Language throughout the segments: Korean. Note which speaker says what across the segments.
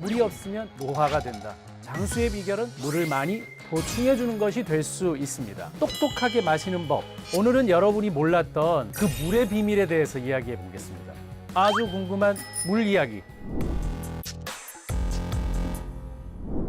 Speaker 1: 물이 없으면 노화가 된다. 장수의 비결은 물을 많이 보충해 주는 것이 될 수 있습니다. 똑똑하게 마시는 법. 오늘은 여러분이 몰랐던 그 물의 비밀에 대해서 이야기해 보겠습니다. 아주 궁금한 물 이야기.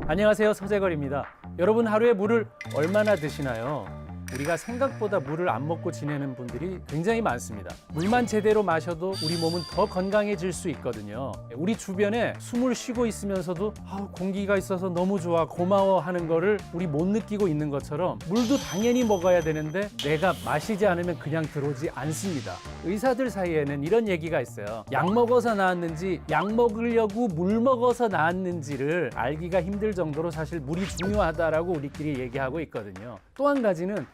Speaker 1: 안녕하세요, 서재걸입니다. 여러분 하루에 물을 얼마나 드시나요? 우리가 생각보다 물을 안 먹고 지내는 분들이 굉장히 많습니다. 물만 제대로 마셔도 우리 몸은 더 건강해질 수 있거든요. 우리 주변에 숨을 쉬고 있으면서도 공기가 있어서 너무 좋아, 고마워 하는 거를 우리 못 느끼고 있는 것처럼 물도 당연히 먹어야 되는데 내가 마시지 않으면 그냥 들어오지 않습니다. 의사들 사이에는 이런 얘기가 있어요. 약 먹어서 나았는지 약 먹으려고 물 먹어서 나았는지를 알기가 힘들 정도로 사실 물이 중요하다라고 우리끼리 얘기하고 있거든요. 또 한 가지는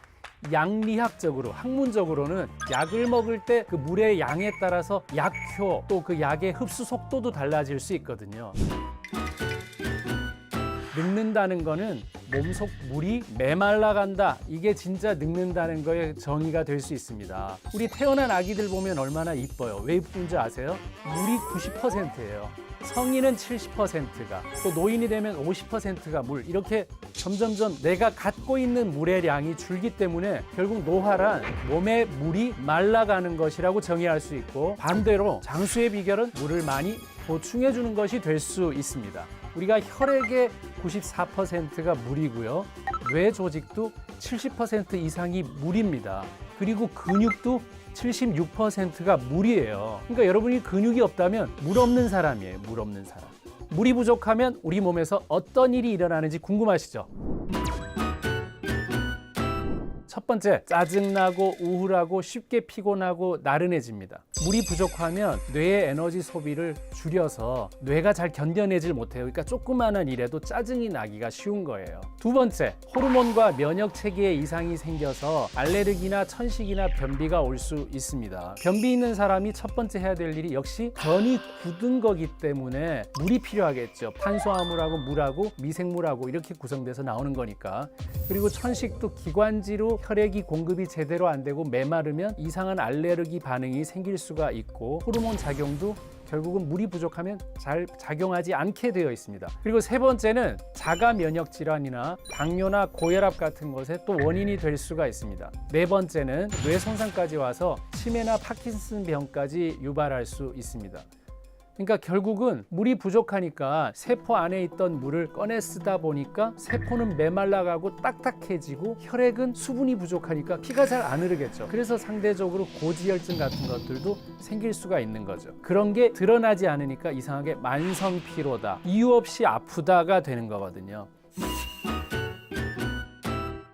Speaker 1: 양리학적으로, 학문적으로는 약을 먹을 때 그 물의 양에 따라서 약효 또 그 약의 흡수 속도도 달라질 수 있거든요. 늙는다는 거는 몸속 물이 메말라간다. 이게 진짜 늙는다는 거에 정의가 될 수 있습니다. 우리 태어난 아기들 보면 얼마나 이뻐요. 왜 이쁜지 아세요? 물이 90%예요. 성인은 70%가, 또 노인이 되면 50%가 물. 이렇게 점점점 내가 갖고 있는 물의 양이 줄기 때문에 결국 노화란 몸의 물이 말라가는 것이라고 정의할 수 있고, 반대로 장수의 비결은 물을 많이 보충해 주는 것이 될 수 있습니다. 우리가 혈액의 94%가 물이고요. 뇌 조직도 70% 이상이 물입니다. 그리고 근육도 76%가 물이에요. 그러니까 여러분이 근육이 없다면 물 없는 사람이에요. 물 없는 사람. 물이 부족하면 우리 몸에서 어떤 일이 일어나는지 궁금하시죠? 첫 번째, 짜증나고 우울하고 쉽게 피곤하고 나른해집니다. 물이 부족하면 뇌의 에너지 소비를 줄여서 뇌가 잘 견뎌내질 못해요. 그러니까 조그마한 일에도 짜증이 나기가 쉬운 거예요. 두 번째, 호르몬과 면역 체계에 이상이 생겨서 알레르기나 천식이나 변비가 올 수 있습니다. 변비 있는 사람이 첫 번째 해야 될 일이 역시 변이 굳은 거기 때문에 물이 필요하겠죠. 탄수화물하고 물하고 미생물하고 이렇게 구성돼서 나오는 거니까. 그리고 천식도 기관지로 혈액이 공급이 제대로 안 되고 메마르면 이상한 알레르기 반응이 생길 수가 있고, 호르몬 작용도 결국은 물이 부족하면 잘 작용하지 않게 되어 있습니다. 그리고 세 번째는 자가 면역 질환이나 당뇨나 고혈압 같은 것에 또 원인이 될 수가 있습니다. 네 번째는 뇌 손상까지 와서 치매나 파킨슨 병까지 유발할 수 있습니다. 그러니까 결국은 물이 부족하니까 세포 안에 있던 물을 꺼내 쓰다 보니까 세포는 메말라가고 딱딱해지고, 혈액은 수분이 부족하니까 피가 잘 안 흐르겠죠. 그래서 상대적으로 고지혈증 같은 것들도 생길 수가 있는 거죠. 그런 게 드러나지 않으니까 이상하게 만성 피로다, 이유 없이 아프다가 되는 거거든요.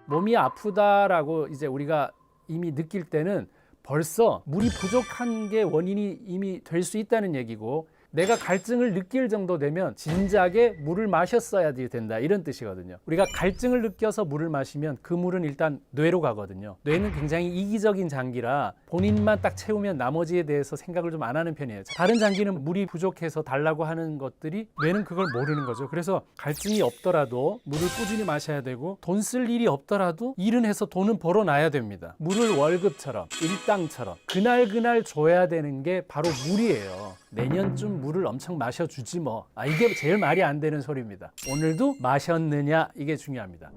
Speaker 1: 몸이 아프다라고 이제 우리가 이미 느낄 때는 벌써 물이 부족한 게 원인이 이미 될 수 있다는 얘기고, 내가 갈증을 느낄 정도 되면 진작에 물을 마셨어야 된다, 이런 뜻이거든요. 우리가 갈증을 느껴서 물을 마시면 그 물은 일단 뇌로 가거든요. 뇌는 굉장히 이기적인 장기라 본인만 딱 채우면 나머지에 대해서 생각을 좀 안 하는 편이에요. 다른 장기는 물이 부족해서 달라고 하는 것들이 뇌는 그걸 모르는 거죠. 그래서 갈증이 없더라도 물을 꾸준히 마셔야 되고, 돈 쓸 일이 없더라도 일은 해서 돈은 벌어놔야 됩니다. 물을 월급처럼 일당처럼 그날 줘야 되는 게 바로 물이에요. 내년쯤 물을 엄청 마셔주지 뭐. 이게 제일 말이 안 되는 소리입니다. 오늘도 마셨느냐, 이게 중요합니다.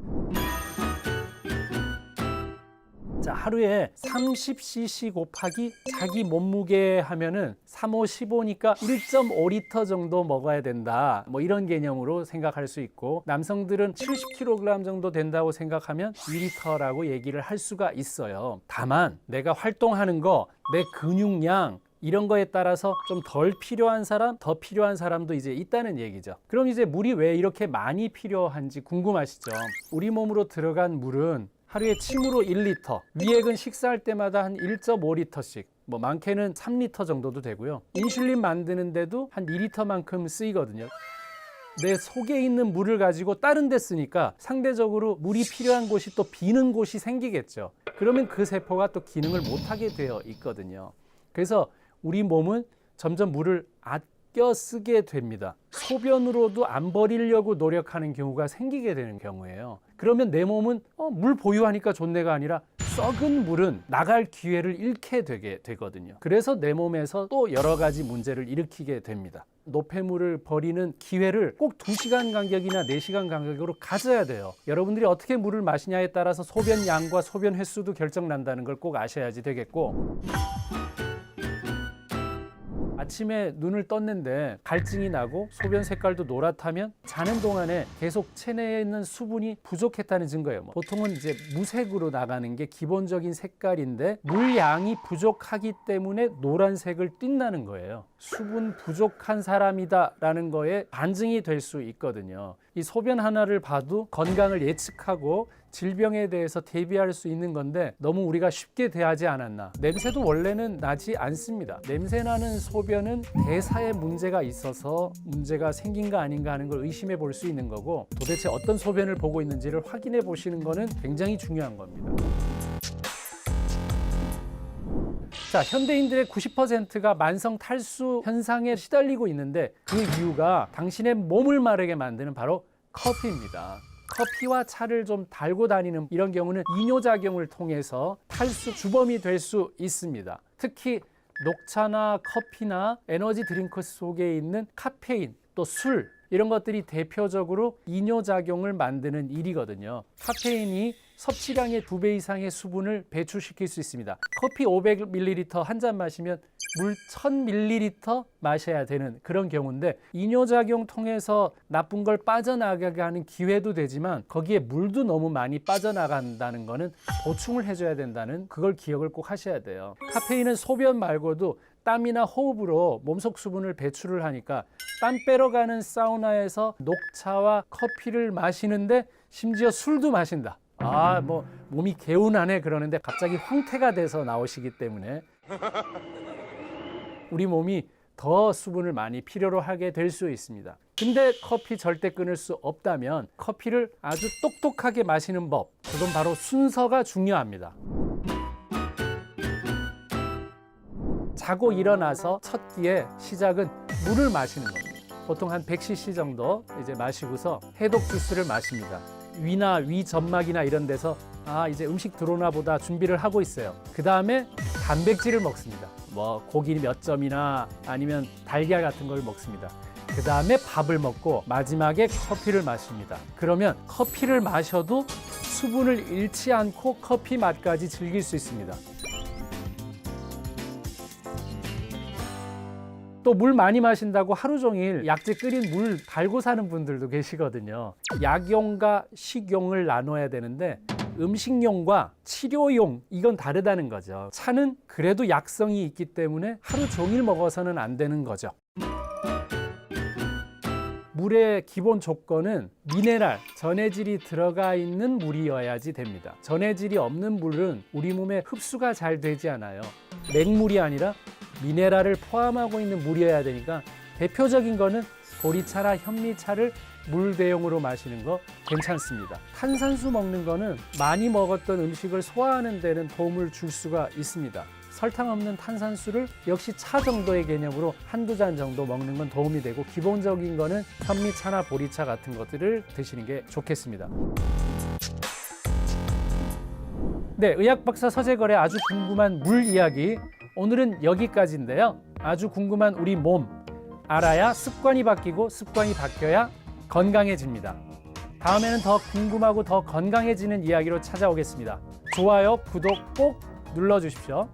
Speaker 1: 자, 하루에 30cc 곱하기 자기 몸무게 하면은 3, 5, 15니까 1.5리터 정도 먹어야 된다. 뭐 이런 개념으로 생각할 수 있고, 남성들은 70kg 정도 된다고 생각하면 2리터라고 얘기를 할 수가 있어요. 다만 내가 활동하는 거, 내 근육량, 이런 거에 따라서 좀 덜 필요한 사람, 더 필요한 사람도 이제 있다는 얘기죠. 그럼 이제 물이 왜 이렇게 많이 필요한지 궁금하시죠? 우리 몸으로 들어간 물은 하루에 침으로 1리터, 위액은 식사할 때마다 한 1.5리터씩, 뭐 많게는 3리터 정도도 되고요. 인슐린 만드는데도 한 2리터만큼 쓰이거든요. 내 속에 있는 물을 가지고 다른 데 쓰니까 상대적으로 물이 필요한 곳이 또 비는 곳이 생기겠죠. 그러면 그 세포가 또 기능을 못하게 되어 있거든요. 그래서 우리 몸은 점점 물을 아껴 쓰게 됩니다. 소변으로도 안 버리려고 노력하는 경우가 생기게 되는 경우예요. 그러면 내 몸은 물 보유하니까 좋네가 아니라 썩은 물은 나갈 기회를 잃게 되게 되거든요. 그래서 내 몸에서 또 여러 가지 문제를 일으키게 됩니다. 노폐물을 버리는 기회를 꼭 2시간 간격이나 4시간 간격으로 가져야 돼요. 여러분들이 어떻게 물을 마시냐에 따라서 소변 양과 소변 횟수도 결정난다는 걸 꼭 아셔야지 되겠고, 아침에 눈을 떴는데 갈증이 나고 소변 색깔도 노랗다면 자는 동안에 계속 체내에 있는 수분이 부족했다는 증거예요. 보통은 이제 무색으로 나가는 게 기본적인 색깔인데 물양이 부족하기 때문에 노란색을 띈다는 거예요. 수분 부족한 사람이다라는 거에 반증이 될 수 있거든요. 이 소변 하나를 봐도 건강을 예측하고 질병에 대해서 대비할 수 있는 건데 너무 우리가 쉽게 대하지 않았나. 냄새도 원래는 나지 않습니다. 냄새 나는 소변은 대사에 문제가 있어서 문제가 생긴 거 아닌가 하는 걸 의심해 볼 수 있는 거고, 도대체 어떤 소변을 보고 있는지를 확인해 보시는 거는 굉장히 중요한 겁니다. 자, 현대인들의 90%가 만성 탈수 현상에 시달리고 있는데 그 이유가 당신의 몸을 마르게 만드는 바로 커피입니다. 커피와 차를 좀 달고 다니는 이런 경우는 이뇨작용을 통해서 탈수 주범이 될 수 있습니다. 특히 녹차나 커피나 에너지 드링크 속에 있는 카페인, 또 술, 이런 것들이 대표적으로 이뇨작용을 만드는 일이거든요. 카페인이 섭취량의 2배 이상의 수분을 배출시킬 수 있습니다. 커피 500ml 한 잔 마시면 물 1000ml 마셔야 되는 그런 경우인데, 이뇨작용 통해서 나쁜 걸 빠져나가게 하는 기회도 되지만 거기에 물도 너무 많이 빠져나간다는 거는 보충을 해줘야 된다는, 그걸 기억을 꼭 하셔야 돼요. 카페인은 소변 말고도 땀이나 호흡으로 몸속 수분을 배출을 하니까 땀 빼러 가는 사우나에서 녹차와 커피를 마시는데 심지어 술도 마신다. 뭐 몸이 개운하네 그러는데 갑자기 황태가 돼서 나오시기 때문에 우리 몸이 더 수분을 많이 필요로 하게 될 수 있습니다. 근데 커피 절대 끊을 수 없다면 커피를 아주 똑똑하게 마시는 법, 그건 바로 순서가 중요합니다. 자고 일어나서 첫 끼에 시작은 물을 마시는 겁니다. 보통 한 100cc 정도 이제 마시고서 해독 주스를 마십니다. 위나 위 점막이나 이런 데서 이제 음식 들어오나 보다 준비를 하고 있어요. 그 다음에 단백질을 먹습니다. 뭐 고기 몇 점이나 아니면 달걀 같은 걸 먹습니다. 그 다음에 밥을 먹고 마지막에 커피를 마십니다. 그러면 커피를 마셔도 수분을 잃지 않고 커피 맛까지 즐길 수 있습니다. 또 물 많이 마신다고 하루 종일 약재 끓인 물 달고 사는 분들도 계시거든요. 약용과 식용을 나눠야 되는데 음식용과 치료용, 이건 다르다는 거죠. 차는 그래도 약성이 있기 때문에 하루 종일 먹어서는 안 되는 거죠. 물의 기본 조건은 미네랄, 전해질이 들어가 있는 물이어야지 됩니다. 전해질이 없는 물은 우리 몸에 흡수가 잘 되지 않아요. 맹물이 아니라 미네랄을 포함하고 있는 물이어야 되니까 대표적인 거는 보리차나 현미차를 물 대용으로 마시는 거 괜찮습니다. 탄산수 먹는 거는 많이 먹었던 음식을 소화하는 데는 도움을 줄 수가 있습니다. 설탕 없는 탄산수를 역시 차 정도의 개념으로 한두 잔 정도 먹는 건 도움이 되고, 기본적인 거는 현미차나 보리차 같은 것들을 드시는 게 좋겠습니다. 네, 의학박사 서재걸의 아주 궁금한 물 이야기, 오늘은 여기까지인데요. 아주 궁금한 우리 몸 알아야 습관이 바뀌고, 습관이 바뀌어야 건강해집니다. 다음에는 더 궁금하고 더 건강해지는 이야기로 찾아오겠습니다. 좋아요, 구독 꼭 눌러주십시오.